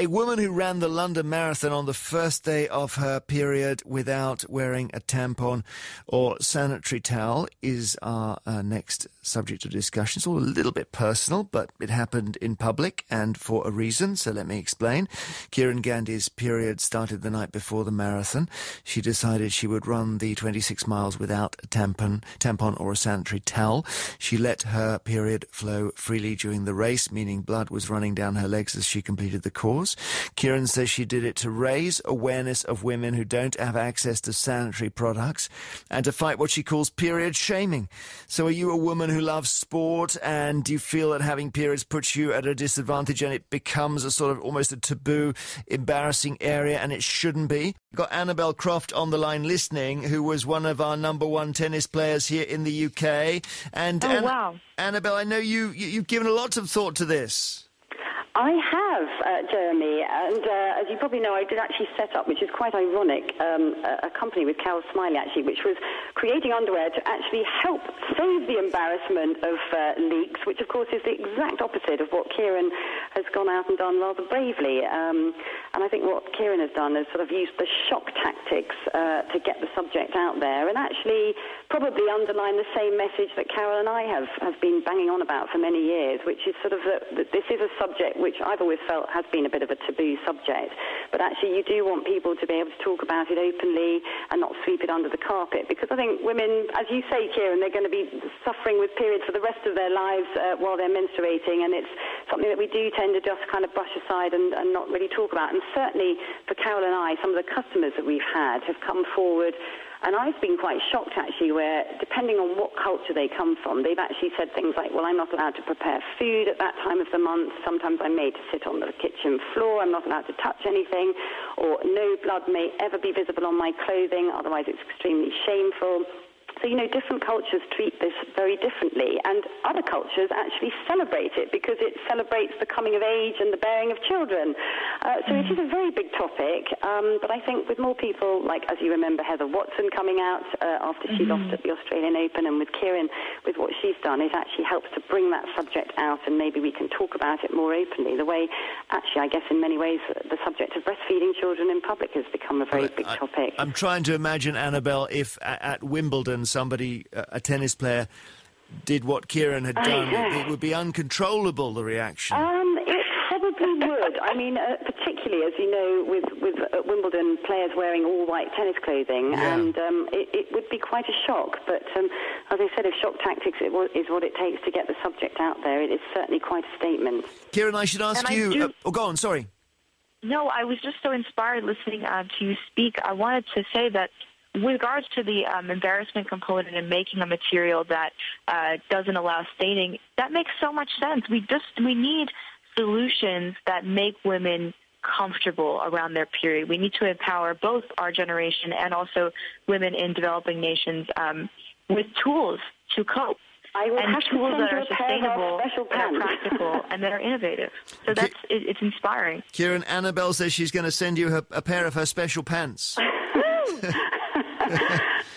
A woman who ran the London Marathon on the first day of her period without wearing a tampon or sanitary towel is our next subject of discussion. It's all a little bit personal, but it happened in public and for a reason, so let me explain. Kieran Gandhi's period started the night before the marathon. She decided she would run the 26 miles without a tampon or a sanitary towel. She let her period flow freely during the race, meaning blood was running down her legs as she completed the course. Kieran says she did it to raise awareness of women who don't have access to sanitary products and to fight what she calls period shaming. So are you a woman who loves sport, and do you feel that having periods puts you at a disadvantage and it becomes a sort of almost a taboo, embarrassing area, and it shouldn't be? We've got Annabel Croft on the line listening, who was one of our #1 tennis players here in the UK. And wow. Annabel, I know you've given a lot of thought to this. I have, Jeremy, and as you probably know, I did actually set up, which is quite ironic, a company with Carol Smiley, actually, which was creating underwear to actually help save the embarrassment of leaks, which, of course, is the exact opposite of what Kieran has gone out and done rather bravely. And I think what Kieran has done is sort of used the shock tactics to get the subject out there and actually probably underline the same message that Carol and I have been banging on about for many years, which is sort of that this is a subject which I've always felt has been a bit of a taboo subject. But actually you do want people to be able to talk about it openly and not sweep it under the carpet, because I think women, as you say, Kieran, they're going to be suffering with periods for the rest of their lives while they're menstruating, and it's something that we do tend to just kind of brush aside and not really talk about. And certainly for Carol and I, some of the customers that we've had have come forward, and I've been quite shocked, actually, where, depending on what culture they come from, they've actually said things like, well, I'm not allowed to prepare food at that time of the month. Sometimes I'm made to sit on the kitchen floor. I'm not allowed to touch anything. Or no blood may ever be visible on my clothing, otherwise it's extremely shameful. So, you know, different cultures treat this very differently, and other cultures actually celebrate it because it celebrates the coming of age and the bearing of children. So it is a very big topic, but I think with more people, like, as you remember, Heather Watson coming out after she lost at the Australian Open, and with Kieran, with what she's done, it actually helps to bring that subject out, and maybe we can talk about it more openly. The way, actually, I guess in many ways, the subject of breastfeeding children in public has become a very big topic. I'm trying to imagine, Annabel, if at Wimbledon somebody, a tennis player, did what Kieran had done, it would be uncontrollable, the reaction. It probably would. I mean, particularly, as you know, with Wimbledon players wearing all white tennis clothing, and it would be quite a shock. But as I said, if shock tactics is what it takes to get the subject out there, it is certainly quite a statement. Kieran, I should ask you... go on, sorry. No, I was just so inspired listening to you speak. I wanted to say that with regards to the embarrassment component in making a material that doesn't allow staining, that makes so much sense. We need solutions that make women comfortable around their period. We need to empower both our generation and also women in developing nations with tools to cope. And tools that are sustainable, that are practical, and that are innovative. So it's inspiring. Kieran, Annabel says she's going to send you a pair of her special pants.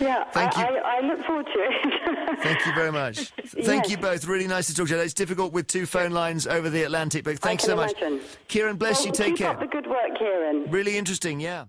Yeah, Thank you. I look forward to it. Thank you very much. Thank you both. Really nice to talk to you. It's difficult with two phone lines over the Atlantic, but thanks so much. Imagine. Kieran, bless you. Take care. Keep up the good work, Kieran. Really interesting, yeah.